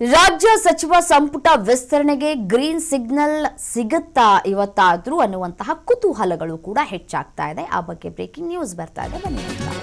ರಾಜ್ಯ ಸಚಿವ ಸಂಪುಟ ವಿಸ್ತರಣೆಗೆ ಗ್ರೀನ್ ಸಿಗ್ನಲ್ ಸಿಗುತ್ತಾ ಇವತ್ತಾದ್ರೂ ಅನ್ನುವಂತಹ ಕುತೂಹಲಗಳು ಕೂಡ ಹೆಚ್ಚಾಗ್ತಾ ಇದೆ. ಆ ಬಗ್ಗೆ ಬ್ರೇಕಿಂಗ್ ನ್ಯೂಸ್ ಬರ್ತಾ ಇದೆ, ಬನ್ನಿ ನೋಡ್ತಾ.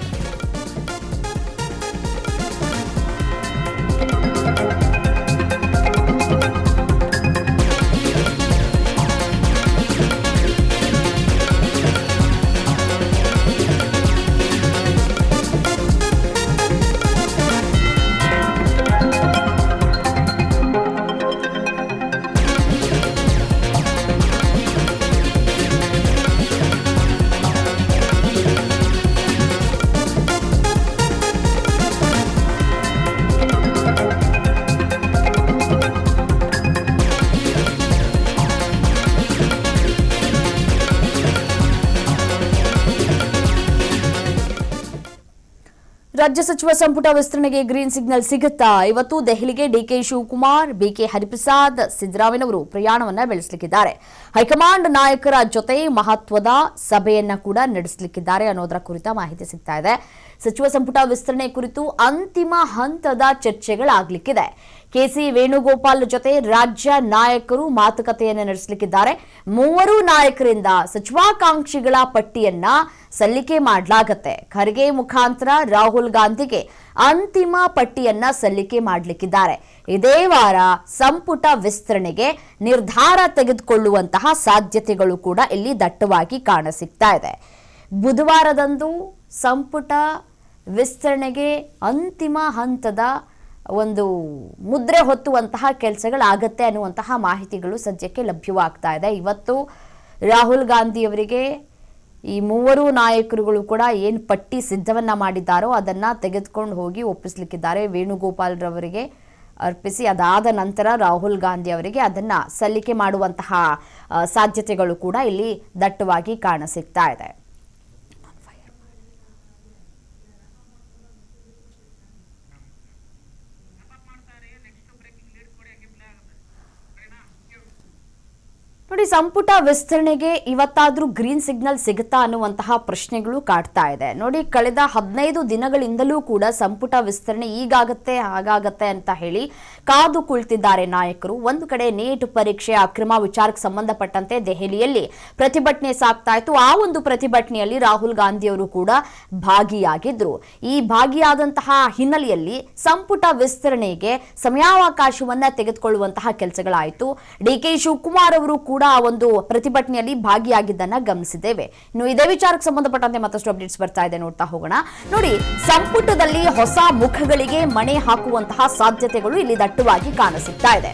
ರಾಜ್ಯ ಸಚಿವ ಸಂಪುಟ ವಿಸ್ತರಣೆಗೆ ಗ್ರೀನ್ ಸಿಗ್ನಲ್ ಸಿಗುತ್ತಾ? ಇವತ್ತು ದೆಹಲಿಗೆ ಡಿಕೆ ಶಿವಕುಮಾರ್, ಬಿಕೆ ಹರಿಪ್ರಸಾದ್, ಸಿದ್ದರಾಮಯ್ಯನವರು ಪ್ರಯಾಣವನ್ನ ಬೆಳೆಸಲಿದ್ದಾರೆ. ಹೈಕಮಾಂಡ್ ನಾಯಕರ ಜೊತೆ ಮಹತ್ವದ ಸಭೆಯನ್ನ ಕೂಡ ನಡೆಸಲಿದ್ದಾರೆ ಅನ್ನೋದರ ಕುರಿತ ಮಾಹಿತಿ ಸಿಗ್ತಾ ಇದೆ. ಸಚಿವ ಸಂಪುಟ ವಿಸ್ತರಣೆ ಕುರಿತು ಅಂತಿಮ ಹಂತದ ಚರ್ಚೆಗಳಾಗಲಿಕ್ಕಿದೆ. ಕೆಸಿ ವೇಣುಗೋಪಾಲ್ ಜೊತೆ ರಾಜ್ಯ ನಾಯಕರು ಮಾತುಕತೆಯನ್ನು ನಡೆಸಲಿದ್ದಾರೆ. ಮೂವರು ನಾಯಕರಿಂದ ಸಚಿವಾಕಾಂಕ್ಷಿಗಳ ಪಟ್ಟಿಯನ್ನ ಸಲ್ಲಿಕೆ ಮಾಡಲಾಗುತ್ತೆ. ಖರ್ಗೆ ಮುಖಾಂತರ ರಾಹುಲ್ ಗಾಂಧಿಗೆ ಅಂತಿಮ ಪಟ್ಟಿಯನ್ನ ಸಲ್ಲಿಕೆ ಮಾಡಲಿಕ್ಕಿದ್ದಾರೆ. ಇದೇ ವಾರ ಸಂಪುಟ ವಿಸ್ತರಣೆಗೆ ನಿರ್ಧಾರ ತೆಗೆದುಕೊಳ್ಳುವಂತಹ ಸಾಧ್ಯತೆಗಳು ಕೂಡ ಇಲ್ಲಿ ದಟ್ಟವಾಗಿ ಕಾಣಸಿಗ್ತಾ ಇದೆ. ಬುಧವಾರದಂದು ಸಂಪುಟ ವಿಸ್ತರಣೆಗೆ ಅಂತಿಮ ಹಂತದ ಒಂದು ಮುದ್ರೆ ಹೊತ್ತುವಂತಹ ಕೆಲಸಗಳಾಗತ್ತೆ ಅನ್ನುವಂತಹ ಮಾಹಿತಿಗಳು ಸದ್ಯಕ್ಕೆ ಲಭ್ಯವಾಗ್ತಾ ಇದೆ. ಇವತ್ತು ರಾಹುಲ್ ಗಾಂಧಿ ಅವರಿಗೆ ಈ ಮೂವರು ನಾಯಕರುಗಳು ಕೂಡ ಏನು ಪಟ್ಟಿ ಸಿದ್ಧವನ್ನ ಮಾಡಿದ್ದಾರೋ ಅದನ್ನ ತೆಗೆದುಕೊಂಡು ಹೋಗಿ ಒಪ್ಪಿಸಲಿಕ್ಕಿದ್ದಾರೆ. ವೇಣುಗೋಪಾಲ್ ರವರಿಗೆ ಅರ್ಪಿಸಿ ಅದಾದ ನಂತರ ರಾಹುಲ್ ಗಾಂಧಿ ಅವರಿಗೆ ಅದನ್ನ ಸಲ್ಲಿಕೆ ಮಾಡುವಂತಹ ಸಾಧ್ಯತೆಗಳು ಕೂಡ ಇಲ್ಲಿ ದಟ್ಟವಾಗಿ ಕಾಣಸಿಗ್ತಾ ಇದೆ. ನೋಡಿ, ಸಂಪುಟ ವಿಸ್ತರಣೆಗೆ ಇವತ್ತಾದ್ರೂ ಗ್ರೀನ್ ಸಿಗ್ನಲ್ ಸಿಗುತ್ತಾ ಅನ್ನುವಂತಹ ಪ್ರಶ್ನೆಗಳು ಕಾಡ್ತಾ ಇದೆ. ನೋಡಿ, ಕಳೆದ 15 ದಿನಗಳಿಂದಲೂ ಕೂಡ ಸಂಪುಟ ವಿಸ್ತರಣೆ ಈಗಾಗತ್ತೆ ಹಾಗಾಗತ್ತೆ ಅಂತ ಹೇಳಿ ಕಾದು ಕುಳಿತಿದ್ದಾರೆ ನಾಯಕರು. ಒಂದು ಕಡೆ ನೀಟ್ ಪರೀಕ್ಷೆ ಅಕ್ರಮ ವಿಚಾರಕ್ಕೆ ಸಂಬಂಧಪಟ್ಟಂತೆ ದೆಹಲಿಯಲ್ಲಿ ಪ್ರತಿಭಟನೆ ಸಾಗ್ತಾ ಇತ್ತು. ಆ ಒಂದು ಪ್ರತಿಭಟನೆಯಲ್ಲಿ ರಾಹುಲ್ ಗಾಂಧಿ ಅವರು ಕೂಡ ಭಾಗಿಯಾಗಿದ್ರು. ಈ ಭಾಗಿಯಾದಂತಹ ಹಿನ್ನೆಲೆಯಲ್ಲಿ ಸಂಪುಟ ವಿಸ್ತರಣೆಗೆ ಸಮಯಾವಕಾಶವನ್ನ ತೆಗೆದುಕೊಳ್ಳುವಂತಹ ಕೆಲಸಗಳಾಯಿತು. ಡಿಕೆ ಶಿವಕುಮಾರ್ ಅವರು ಕೂಡ ಆ ಒಂದು ಪ್ರತಿಭಟನೆಯಲ್ಲಿ ಭಾಗಿಯಾಗಿದ್ದನ್ನ ಗಮನಿಸಿದ್ದೇವೆ. ಇನ್ನು ಇದೇ ವಿಚಾರಕ್ಕೆ ಸಂಬಂಧಪಟ್ಟಂತೆ ಮತ್ತಷ್ಟು ಅಪ್ಡೇಟ್ಸ್ ಬರ್ತಾ ಇದೆ, ನೋಡ್ತಾ ಹೋಗೋಣ. ನೋಡಿ, ಸಂಪುಟದಲ್ಲಿ ಹೊಸ ಮುಖಗಳಿಗೆ ಮಣೆ ಹಾಕುವಂತಹ ಸಾಧ್ಯತೆಗಳು ಇಲ್ಲಿ ದಟ್ಟವಾಗಿ ಕಾಣಸಿಗ್ತಾ ಇದೆ.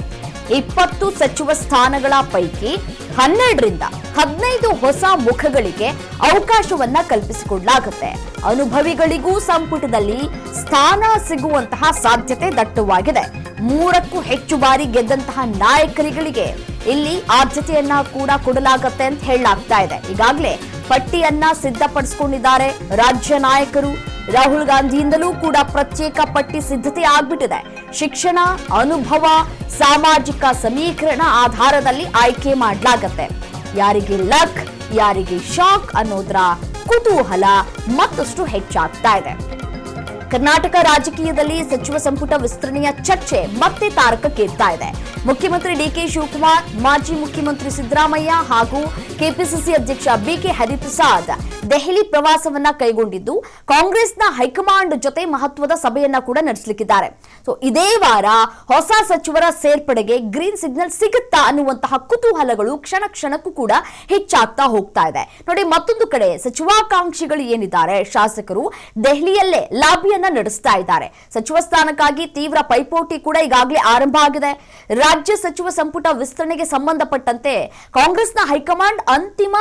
20 ಸಚಿವ ಸ್ಥಾನಗಳ ಪೈಕಿ 12ರಿಂದ 15 ಹೊಸ ಮುಖಗಳಿಗೆ ಅವಕಾಶವನ್ನ ಕಲ್ಪಿಸಿಕೊಡಲಾಗುತ್ತೆ. ಅನುಭವಿಗಳಿಗೂ ಸಂಪುಟದಲ್ಲಿ ಸ್ಥಾನ ಸಿಗುವಂತಹ ಸಾಧ್ಯತೆ ದಟ್ಟವಾಗಿದೆ. 3ಕ್ಕೂ ಹೆಚ್ಚು ಬಾರಿ ಗೆದ್ದಂತಹ ನಾಯಕರುಗಳಿಗೆ ಇಲ್ಲಿ ಆದ್ಯತೆಯನ್ನ ಕೂಡ ಕೊಡಲಾಗುತ್ತೆ ಅಂತ ಹೇಳಲಾಗ್ತಾ ಇದೆ. ಈಗಾಗಲೇ ಪಟ್ಟಿಯನ್ನ ಸಿದ್ಧಪಡಿಸಿಕೊಂಡಿದ್ದಾರೆ ರಾಜ್ಯ ನಾಯಕರು. ರಾಹುಲ್ ಗಾಂಧಿಯಿಂದಲೂ ಕೂಡ ಪ್ರತ್ಯೇಕ ಪಟ್ಟಿ ಸಿದ್ಧತೆ ಆಗ್ಬಿಟ್ಟಿದೆ. ಶಿಕ್ಷಣ, ಅನುಭವ, ಸಾಮಾಜಿಕ ಸಮೀಕರಣ ಆಧಾರದಲ್ಲಿ ಆಯ್ಕೆ ಮಾಡಲಾಗತ್ತೆ. ಯಾರಿಗೆ ಲಕ್, ಯಾರಿಗೆ ಶಾಕ್ ಅನ್ನೋದ್ರ ಕುತೂಹಲ ಮತ್ತಷ್ಟು ಹೆಚ್ಚಾಗ್ತಾ ಇದೆ. ಕರ್ನಾಟಕ ರಾಜಕೀಯದಲ್ಲಿ ಸಚಿವ ಸಂಪುಟ ವಿಸ್ತರಣೆಯ ಚರ್ಚೆ ಮತ್ತೆ ತಾರಕಕ್ಕೇರ್ತಾ ಇದೆ. ಮುಖ್ಯಮಂತ್ರಿ ಡಿಕೆ ಶಿವಕುಮಾರ್, ಮಾಜಿ ಮುಖ್ಯಮಂತ್ರಿ ಸಿದ್ದರಾಮಯ್ಯ ಹಾಗೂ ಕೆಪಿಸಿಸಿ ಅಧ್ಯಕ್ಷ ಬಿಕೆ ಹರಿಪ್ರಸಾದ್ ದೆಹಲಿ ಪ್ರವಾಸವನ್ನ ಕೈಗೊಂಡಿದ್ದು ಕಾಂಗ್ರೆಸ್ನ ಹೈಕಮಾಂಡ್ ಜೊತೆ ಮಹತ್ವದ ಸಭೆಯನ್ನ ಕೂಡ ನಡೆಸಲಿಕ್ಕಿದ್ದಾರೆ. ಸೊ ಇದೇ ವಾರ ಹೊಸ ಸಚಿವರ ಸೇರ್ಪಡೆಗೆ ಗ್ರೀನ್ ಸಿಗ್ನಲ್ ಸಿಗುತ್ತಾ ಅನ್ನುವಂತಹ ಕುತೂಹಲಗಳು ಕ್ಷಣ ಕ್ಷಣಕ್ಕೂ ಕೂಡ ಹೆಚ್ಚಾಗ್ತಾ ಹೋಗ್ತಾ ಇದೆ. ನೋಡಿ, ಮತ್ತೊಂದು ಕಡೆ ಸಚಿವಾಕಾಂಕ್ಷಿಗಳು ಏನಿದ್ದಾರೆ ಶಾಸಕರು ದೆಹಲಿಯಲ್ಲೇ ಲಾಬಿಯನ್ನ ನಡೆಸ್ತಾ ಇದ್ದಾರೆ. ಸಚಿವ ಸ್ಥಾನಕ್ಕಾಗಿ ತೀವ್ರ ಪೈಪೋಟಿ ಕೂಡ ಈಗಾಗಲೇ ಆರಂಭ ಆಗಿದೆ. ರಾಜ್ಯ ಸಚಿವ ಸಂಪುಟ ವಿಸ್ತರಣೆಗೆ ಸಂಬಂಧಪಟ್ಟಂತೆ ಕಾಂಗ್ರೆಸ್ನ ಹೈಕಮಾಂಡ್ ಅಂತಿಮ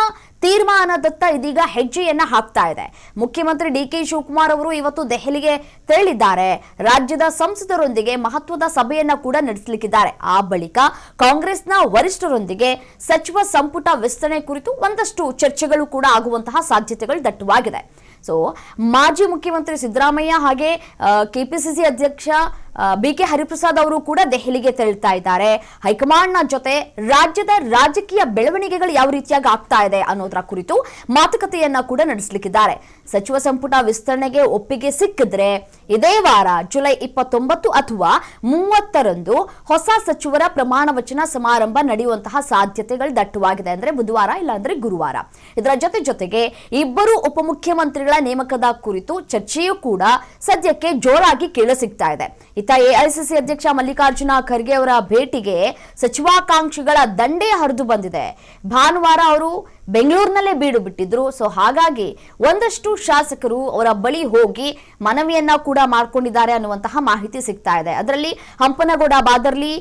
ತೀರ್ಮಾನದತ್ತ ಇದೀಗ ಹೆಜ್ಜೆಯನ್ನ ಹಾಕ್ತಾ ಇದೆ. ಮುಖ್ಯಮಂತ್ರಿ ಡಿಕೆ ಶಿವಕುಮಾರ್ ಅವರು ಇವತ್ತು ದೆಹಲಿಗೆ ತೆರಳಿದ್ದಾರೆ. ರಾಜ್ಯದ ಸಂಸದರೊಂದಿಗೆ ಮಹತ್ವದ ಸಭೆಯನ್ನ ಕೂಡ ನಡೆಸಲಿಕ್ಕಿದ್ದಾರೆ. ಆ ಬಳಿಕ ಕಾಂಗ್ರೆಸ್ನ ವರಿಷ್ಠರೊಂದಿಗೆ ಸಚಿವ ಸಂಪುಟ ವಿಸ್ತರಣೆ ಕುರಿತು ಒಂದಷ್ಟು ಚರ್ಚೆಗಳು ಕೂಡ ಆಗುವಂತಹ ಸಾಧ್ಯತೆಗಳು ದಟ್ಟವಾಗಿದೆ. ಸೊ ಮಾಜಿ ಮುಖ್ಯಮಂತ್ರಿ ಸಿದ್ದರಾಮಯ್ಯ ಹಾಗೆ ಕೆಪಿಸಿಸಿ ಅಧ್ಯಕ್ಷ BK ಹರಿಪ್ರಸಾದ್ ಅವರು ಕೂಡ ದೆಹಲಿಗೆ ತೆರಳುತ್ತಾ ಇದ್ದಾರೆ. ಹೈಕಮಾಂಡ್ನ ಜೊತೆ ರಾಜ್ಯದ ರಾಜಕೀಯ ಬೆಳವಣಿಗೆಗಳು ಯಾವ ರೀತಿಯಾಗಿ ಆಗ್ತಾ ಇದೆ ಅನ್ನೋದರ ಕುರಿತು ಮಾತುಕತೆಯನ್ನ ಕೂಡ ನಡೆಸಲಿಕ್ಕಿದ್ದಾರೆ. ಸಚಿವ ಸಂಪುಟ ವಿಸ್ತರಣೆಗೆ ಒಪ್ಪಿಗೆ ಸಿಕ್ಕಿದ್ರೆ ಇದೇ ವಾರ ಜುಲೈ 29 ಅಥವಾ 30ರಂದು ಹೊಸ ಸಚಿವರ ಪ್ರಮಾಣ ವಚನ ಸಮಾರಂಭ ನಡೆಯುವಂತಹ ಸಾಧ್ಯತೆಗಳು ದಟ್ಟವಾಗಿದೆ. ಅಂದ್ರೆ ಬುಧವಾರ ಇಲ್ಲಾಂದ್ರೆ ಗುರುವಾರ. ಇದರ ಜೊತೆಗೆ ಇಬ್ಬರು ಉಪಮುಖ್ಯಮಂತ್ರಿಗಳ ನೇಮಕದ ಕುರಿತು ಚರ್ಚೆಯೂ ಕೂಡ ಸದ್ಯಕ್ಕೆ ಜೋರಾಗಿ ಕೇಳಿಸಿಗ್ತಾ ಇದೆ. ಇತ್ತ ಎಐಸಿಸಿ ಅಧ್ಯಕ್ಷ ಮಲ್ಲಿಕಾರ್ಜುನ ಖರ್ಗೆ ಅವರ ಭೇಟಿಗೆ ಸಚಿವಾಕಾಂಕ್ಷಿಗಳ ದಂಡೇ ಹರಿದು ಬಂದಿದೆ. ಭಾನುವಾರ ಅವರು ಬೆಂಗಳೂರಿನಲ್ಲೇ ಬೀಡು ಬಿಟ್ಟಿದ್ರು. ಸೊ ಹಾಗಾಗಿ ಒಂದಷ್ಟು ಶಾಸಕರು ಅವರ ಬಳಿ ಹೋಗಿ ಮನವಿಯನ್ನ ಕೂಡ ಮಾಡ್ಕೊಂಡಿದ್ದಾರೆ ಅನ್ನುವಂತಹ ಮಾಹಿತಿ ಸಿಗ್ತಾ ಇದೆ. ಅದರಲ್ಲಿ ಹಂಪನಗೌಡ ಬಾದರ್ಲಿ,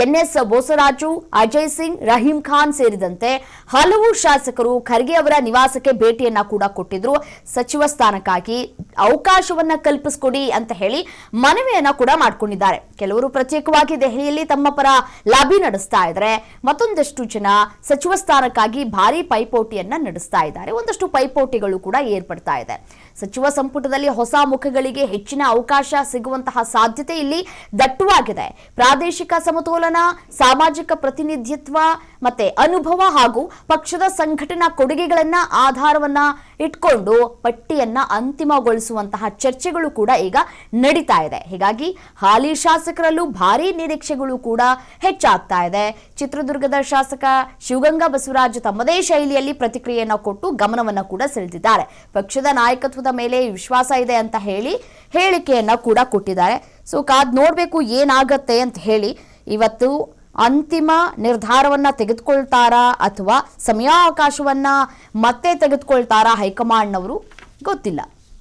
NS ಬೋಸರಾಜು, ಅಜಯ್ ಸಿಂಗ್, ರಹೀಂ ಖಾನ್ ಸೇರಿದಂತೆ ಹಲವು ಶಾಸಕರು ಖರ್ಗೆ ಅವರ ನಿವಾಸಕ್ಕೆ ಭೇಟಿಯನ್ನ ಕೂಡ ಕೊಟ್ಟಿದ್ರು. ಸಚಿವ ಸ್ಥಾನಕ್ಕಾಗಿ ಅವಕಾಶವನ್ನ ಕಲ್ಪಿಸಿಕೊಡಿ ಅಂತ ಹೇಳಿ ಮನವಿಯನ್ನ ಕೂಡ ಮಾಡ್ಕೊಂಡಿದ್ದಾರೆ. ಕೆಲವರು ಪ್ರತ್ಯೇಕವಾಗಿ ದೆಹಲಿಯಲ್ಲಿ ತಮ್ಮ ಪರ ಲಾಬಿ ನಡೆಸ್ತಾ ಇದ್ದಾರೆ. ಮತ್ತೊಂದಷ್ಟು ಜನ ಸಚಿವ ಸ್ಥಾನಕ್ಕಾಗಿ ಭಾರಿ ಪೈಪೋಟಿಯನ್ನ ನಡೆಸ್ತಾ ಇದ್ದಾರೆ. ಒಂದಷ್ಟು ಪೈಪೋಟಿಗಳು ಕೂಡ ಏರ್ಪಡ್ತಾ ಇದೆ. ಸಚಿವ ಸಂಪುಟದಲ್ಲಿ ಹೊಸ ಮುಖಗಳಿಗೆ ಹೆಚ್ಚಿನ ಅವಕಾಶ ಸಿಗುವಂತಹ ಸಾಧ್ಯತೆ ಇಲ್ಲಿ ದಟ್ಟವಾಗಿದೆ. ಪ್ರಾದೇಶಿಕ ಸಮತೋಲನ, ಸಾಮಾಜಿಕ ಪ್ರತಿನಿಧಿತ್ವ ಮತ್ತೆ ಅನುಭವ ಹಾಗೂ ಪಕ್ಷದ ಸಂಘಟನಾ ಕೊಡುಗೆಗಳನ್ನ ಆಧಾರವನ್ನ ಇಟ್ಕೊಂಡು ಪಟ್ಟಿಯನ್ನ ಅಂತಿಮಗೊಳಿಸುವಂತಹ ಚರ್ಚೆಗಳು ಕೂಡ ಈಗ ನಡೀತಾ ಇದೆ. ಹೀಗಾಗಿ ಹಾಲಿ ಶಾಸಕರಲ್ಲೂ ಭಾರಿ ನಿರೀಕ್ಷೆಗಳು ಕೂಡ ಹೆಚ್ಚಾಗ್ತಾ ಇದೆ. ಚಿತ್ರದುರ್ಗದ ಶಾಸಕ ಶಿವಗಂಗಾ ಬಸವರಾಜ್ ತಮ್ಮದೇ ಶೈಲಿಯಲ್ಲಿ ಪ್ರತಿಕ್ರಿಯೆಯನ್ನು ಕೊಟ್ಟು ಗಮನವನ್ನ ಕೂಡ ಸೆಳೆದಿದ್ದಾರೆ. ಪಕ್ಷದ ನಾಯಕತ್ವದ ಮೇಲೆ ವಿಶ್ವಾಸ ಇದೆ ಅಂತ ಹೇಳಿ ಹೇಳಿಕೆಯನ್ನ ಕೂಡ ಕೊಟ್ಟಿದ್ದಾರೆ. ಸೊ ಕಾದ್ ನೋಡ್ಬೇಕು ಏನಾಗತ್ತೆ ಅಂತ ಹೇಳಿ. ಇವತ್ತು ಅಂತಿಮ ನಿರ್ಧಾರವನ್ನ ತೆಗೆದುಕೊಳ್ತಾರಾ ಅಥವಾ ಸಮಯಾವಕಾಶವನ್ನ ಮತ್ತೆ ತೆಗೆದುಕೊಳ್ತಾರಾ ಹೈಕಮಾಂಡ್ನವರು ಗೊತ್ತಿಲ್ಲ.